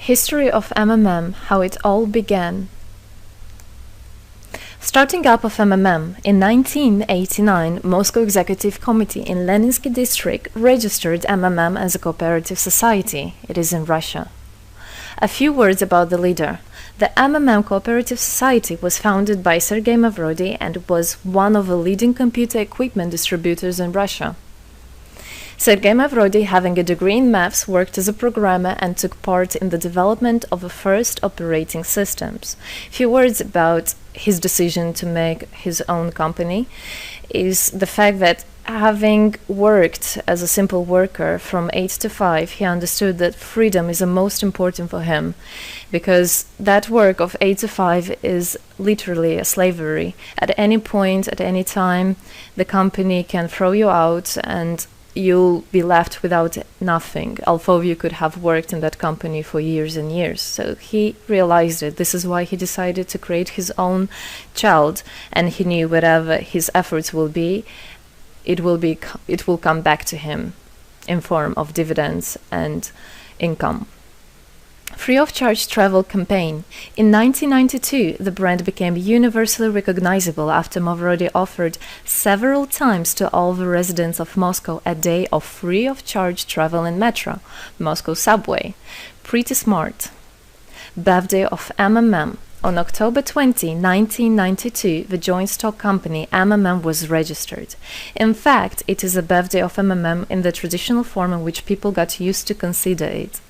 History of MMM, how it all began. Starting up of MMM, in 1989, Moscow Executive Committee in Leninsky District registered MMM as a cooperative society. It is in Russia. A few words about the leader. The MMM Cooperative Society was founded by Sergei Mavrodi and was one of the leading computer equipment distributors in Russia. Sergei Mavrodi, having a degree in maths, worked as a programmer and took part in the development of the first operating systems. Few words about his decision to make his own company is the fact that having worked as a simple worker from 8 to 5, he understood that freedom is the most important for him, because that work of 8 to 5 is literally a slavery. At any point, at any time, the company can throw you out and you'll be left without nothing, although you could have worked in that company for years and years. So he realized it. This is why he decided to create his own child, and he knew whatever his efforts will be, it will come back to him in form of dividends and income. Free of charge travel campaign. In 1992, the brand became universally recognizable after Mavrodi offered several times to all the residents of Moscow a day of free of charge travel in metro, Moscow subway. Pretty smart. Birthday of MMM. On October 20, 1992, the joint stock company MMM was registered. In fact, it is a birthday of MMM in the traditional form in which people got used to consider it.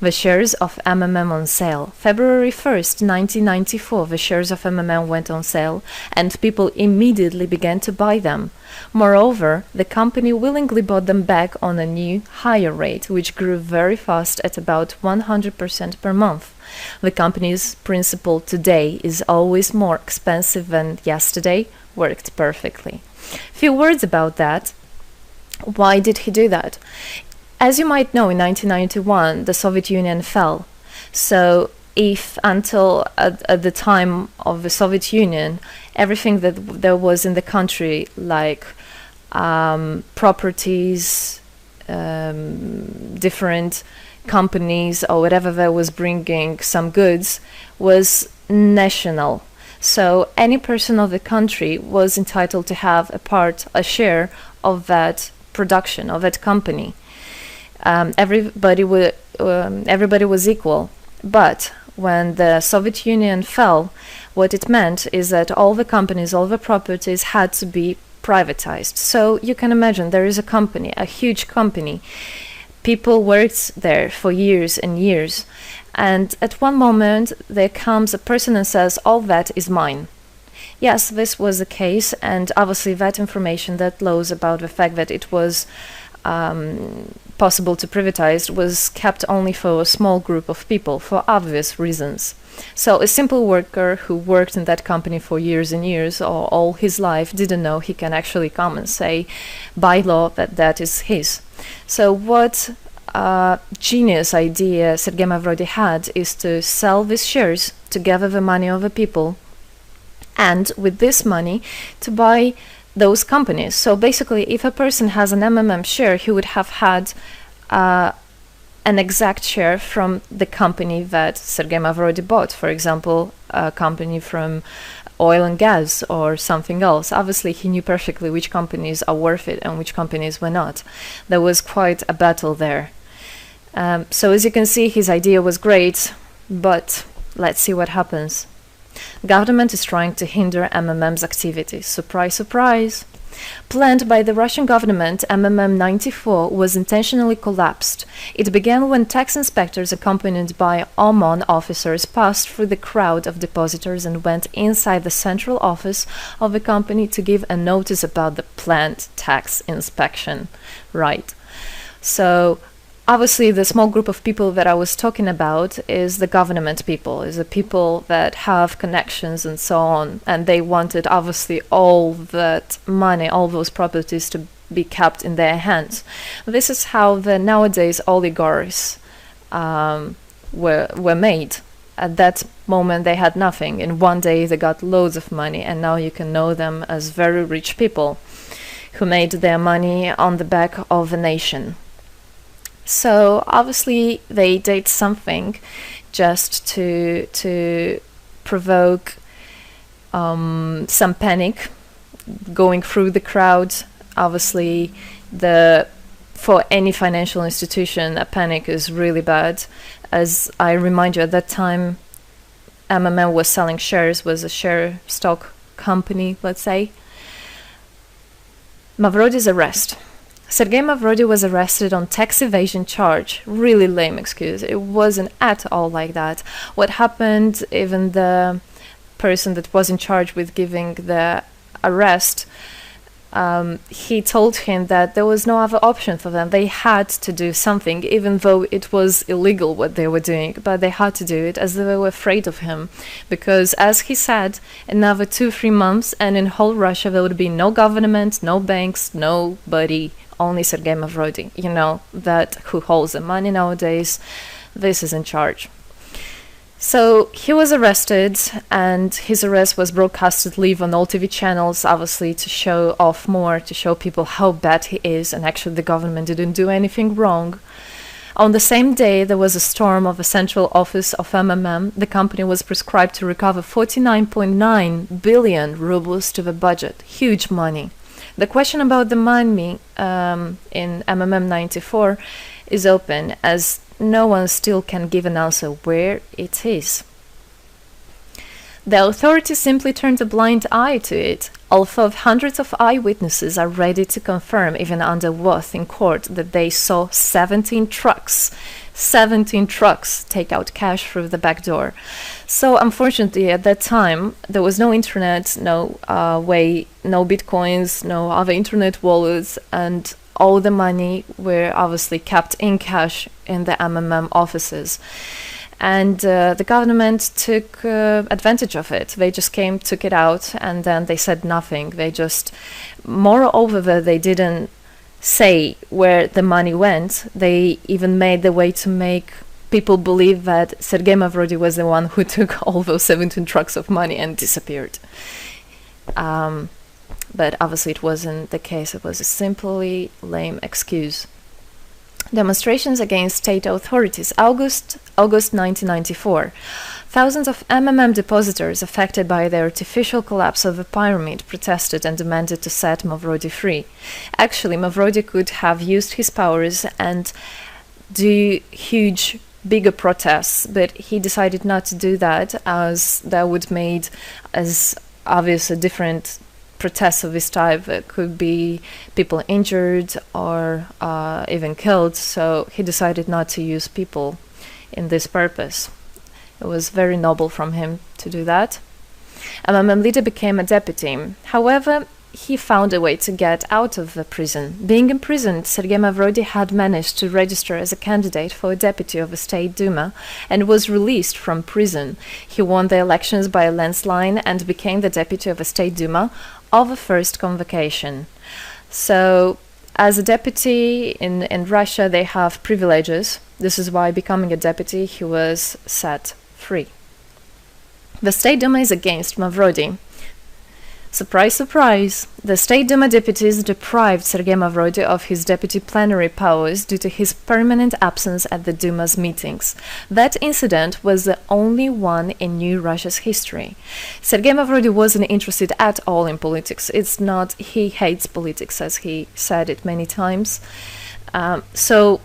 The shares of MMM on sale. February 1st, 1994, the shares of MMM went on sale, and people immediately began to buy them. Moreover, the company willingly bought them back on a new, higher rate, which grew very fast at about 100% per month. The company's principle today is always more expensive than yesterday worked perfectly. Few words about that. Why did he do that? As you might know, in 1991, the Soviet Union fell. So if until at the time of the Soviet Union, everything that there was in the country, like properties, different companies or whatever that was bringing some goods, was national. So any person of the country was entitled to have a share of that production, of that company. Everybody was equal. But when the Soviet Union fell, what it meant is that all the companies, all the properties had to be privatized. So you can imagine there is a company, a huge company. People worked there for years and years. And at one moment, there comes a person and says, all that is mine. Yes, this was the case. And obviously that information, that laws about the fact that it was possible to privatize was kept only for a small group of people for obvious reasons. So a simple worker who worked in that company for years and years or all his life didn't know he can actually come and say by law that that is his. So what genius idea Sergei Mavrodi had is to sell these shares to gather the money of the people, and with this money to buy those companies. So basically, if a person has an MMM share, he would have had an exact share from the company that Sergei Mavrodi bought. For example, a company from oil and gas or something else. Obviously, he knew perfectly which companies are worth it and which companies were not. There was quite a battle there. So as you can see, his idea was great, but let's see what happens. Government is trying to hinder MMM's activities. Surprise, surprise. Planned by the Russian government, MMM 94 was intentionally collapsed. It began when tax inspectors accompanied by OMON officers passed through the crowd of depositors and went inside the central office of the company to give a notice about the planned tax inspection. Right. So obviously, the small group of people that I was talking about is the government people, is the people that have connections and so on. And they wanted, obviously, all that money, all those properties to be kept in their hands. This is how the nowadays oligarchs were made. At that moment, they had nothing. In one day, they got loads of money. And now you can know them as very rich people who made their money on the back of a nation. So obviously they did something just to provoke some panic going through the crowd. Obviously, for any financial institution, a panic is really bad. As I remind you, at that time, MMM was selling shares, was a share stock company, let's say. Mavrody's arrest. Sergei Mavrody was arrested on tax evasion charge. Really lame excuse. It wasn't at all like that. What happened, even the person that was in charge with giving the arrest, he told him that there was no other option for them. They had to do something, even though it was illegal what they were doing, but they had to do it as they were afraid of him. Because, as he said, another 2-3 months, and in whole Russia there would be no government, no banks, nobody, only Sergei Mavrody, that who holds the money nowadays. This is in charge. So he was arrested, and his arrest was broadcasted live on all TV channels, obviously to show off more, to show people how bad he is, and actually the government didn't do anything wrong. On the same day, there was a storm of the central office of MMM. The company was prescribed to recover 49.9 billion rubles to the budget. Huge money. The question about the money in MMM 94 is open, as no one still can give an answer where it is. The authorities simply turned a blind eye to it, although hundreds of eyewitnesses are ready to confirm, even under oath in court, that they saw 17 trucks take out cash through the back door. So unfortunately, at that time, there was no internet, no bitcoins, no other internet wallets, and all the money were obviously kept in cash in the MMM offices. And the government took advantage of it. They just came, took it out, and then they said nothing. Moreover, they didn't say where the money went. They even made the way to make people believe that Sergei Mavrody was the one who took all those 17 trucks of money and disappeared. But obviously it wasn't the case. It was a simply lame excuse. Demonstrations against state authorities. August 1994. Thousands of MMM depositors affected by the artificial collapse of the pyramid protested and demanded to set Mavrody free. Actually, Mavrody could have used his powers and do bigger protests, but he decided not to do that, as that would made as obvious a different protests of this type. Could be people injured or even killed, so he decided not to use people in this purpose. It was very noble from him to do that. MMM leader became a deputy. However, he found a way to get out of the prison. Being imprisoned, Sergei Mavrody had managed to register as a candidate for a deputy of the State Duma and was released from prison. He won the elections by a landslide and became the deputy of the State Duma of the first convocation. So, as a deputy in Russia, they have privileges. This is why, becoming a deputy, he was set free. The State Duma is against Mavrody. Surprise, surprise! The State Duma deputies deprived Sergei Mavrody of his deputy plenary powers due to his permanent absence at the Duma's meetings. That incident was the only one in New Russia's history. Sergei Mavrody wasn't interested at all in politics. It's not, he hates politics, as he said it many times. So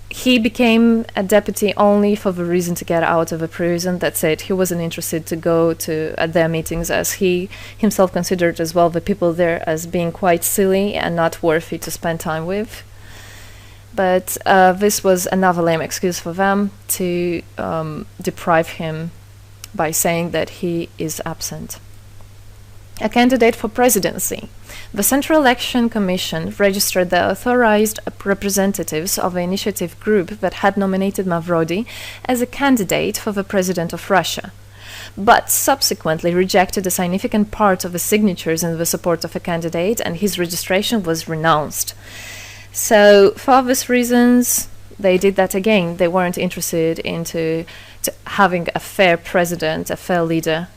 he became a deputy only for the reason to get out of a prison. That's it. He wasn't interested to go to their meetings, as he himself considered as well the people there as being quite silly and not worthy to spend time with. But this was another lame excuse for them to deprive him by saying that he is absent. A candidate for presidency. The Central Election Commission registered the authorized representatives of the initiative group that had nominated Mavrody as a candidate for the president of Russia, but subsequently rejected a significant part of the signatures in the support of a candidate, and his registration was renounced. So, for obvious reasons, they did that again. They weren't interested into having a fair president, a fair leader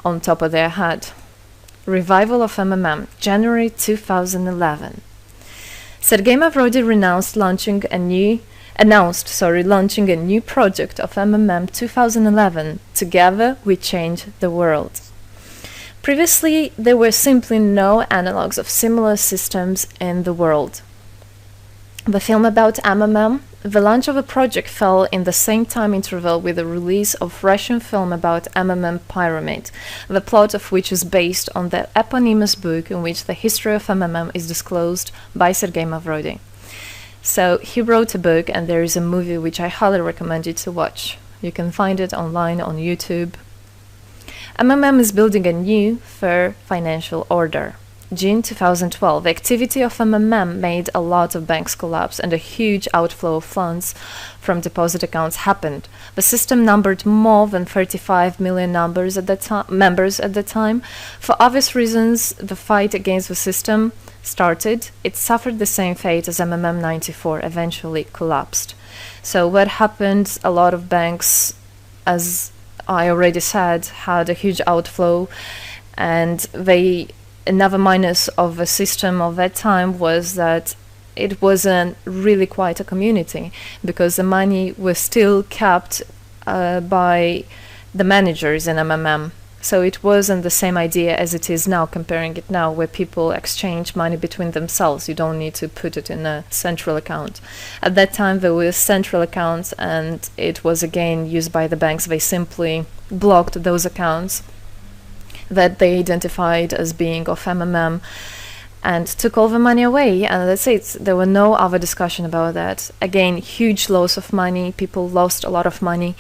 on top of their head. Revival of MMM, January 2011. Sergei Mavrody renounced launching a new launching a new project of MMM 2011. Together we change the world. Previously, there were simply no analogues of similar systems in the world. The film about MMM, the launch of a project fell in the same time interval with the release of Russian film about MMM Pyramid, the plot of which is based on the eponymous book in which the history of MMM is disclosed by Sergei Mavrodi. So he wrote a book, and there is a movie which I highly recommend you to watch. You can find it online on YouTube. MMM is building a new, fair financial order. June 2012, the activity of MMM made a lot of banks collapse and a huge outflow of funds from deposit accounts happened. The system numbered more than 35 million members at the time. For obvious reasons, the fight against the system started. It suffered the same fate as MMM 94, eventually collapsed. So what happened? A lot of banks, as I already said, had a huge outflow, and another minus of the system of that time was that it wasn't really quite a community, because the money was still kept by the managers in MMM. So it wasn't the same idea as it is now, comparing it now, where people exchange money between themselves. You don't need to put it in a central account. At that time, there were central accounts, and it was again used by the banks. They simply blocked those accounts that they identified as being of MMM and took all the money away, and that's it. There were no other discussion about that. Again, huge loss of money. People lost a lot of money.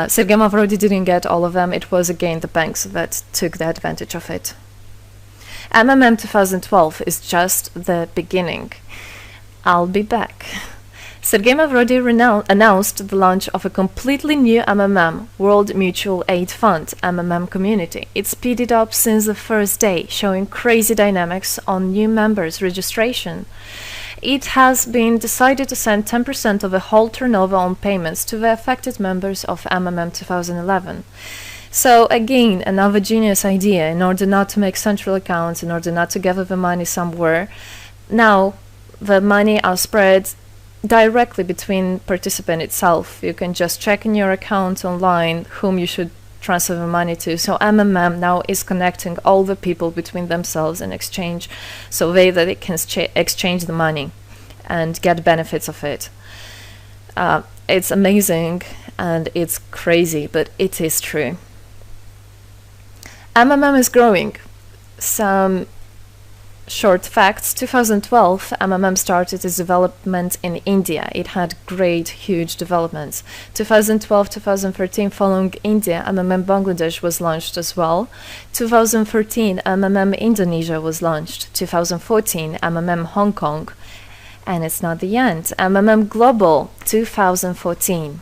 Sergei Mavrodi didn't get all of them. It was again the banks that took the advantage of it. MMM 2012 is just the beginning. I'll be back. Sergei Mavrodi announced the launch of a completely new MMM, World Mutual Aid Fund, MMM community. It speeded up since the first day, showing crazy dynamics on new members' registration. It has been decided to send 10% of the whole turnover on payments to the affected members of MMM 2011. So again, another genius idea. In order not to make central accounts, in order not to gather the money somewhere, now the money are spread directly between participant itself. You can just check in your account online whom you should transfer the money to. So MMM now is connecting all the people between themselves in exchange, so that they can exchange the money and get benefits of it. It's amazing and it's crazy, but it is true. MMM is growing. Some short facts. 2012, MMM started its development in India. It had great, huge developments. 2012-2013, following India, MMM Bangladesh was launched as well. 2013, MMM Indonesia was launched. 2014, MMM Hong Kong. And it's not the end. MMM Global, 2014.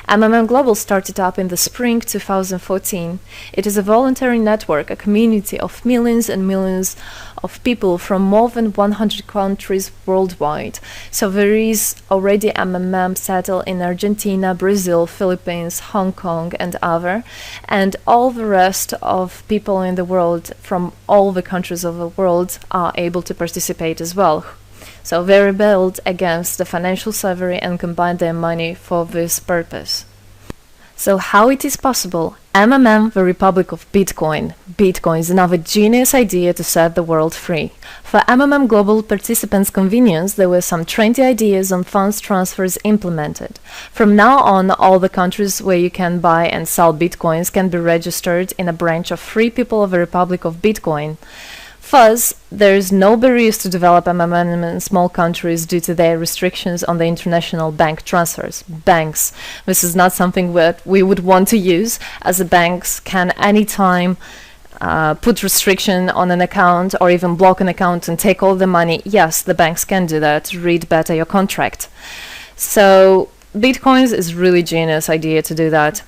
MMM Global started up in the spring 2014. It is a voluntary network, a community of millions and millions of people from more than 100 countries worldwide. So there is already MMM settled in Argentina, Brazil, Philippines, Hong Kong, and other. And all the rest of people in the world from all the countries of the world are able to participate as well. So they rebelled against the financial slavery and combined their money for this purpose. So how it is possible? MMM, the Republic of Bitcoin. Bitcoin is another genius idea to set the world free. For MMM Global participants' convenience, there were some trendy ideas on funds transfers implemented. From now on, all the countries where you can buy and sell Bitcoins can be registered in a branch of Free People of the Republic of Bitcoin. Thus, there is no barriers to develop MMM in small countries due to their restrictions on the international bank transfers. Banks. This is not something that we would want to use, as the banks can anytime put restriction on an account or even block an account and take all the money. Yes, the banks can do that. Read better your contract. So, Bitcoins is really genius idea to do that.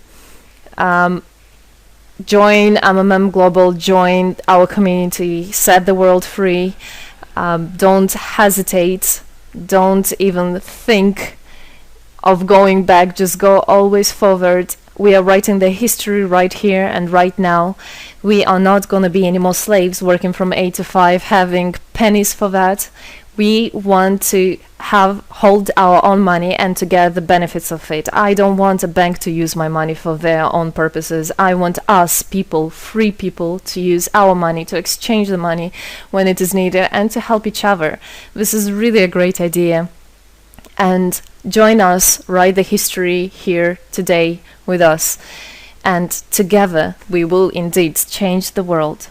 Join MMM Global, join our community, set the world free. Don't hesitate, don't even think of going back, just go always forward. We are writing the history right here and right now. We are not going to be any more slaves working from 8 to 5, having pennies for that. We want to hold our own money and to get the benefits of it. I don't want a bank to use my money for their own purposes. I want us people, free people, to use our money, to exchange the money when it is needed, and to help each other. This is really a great idea. And join us, write the history here today with us, and together we will indeed change the world.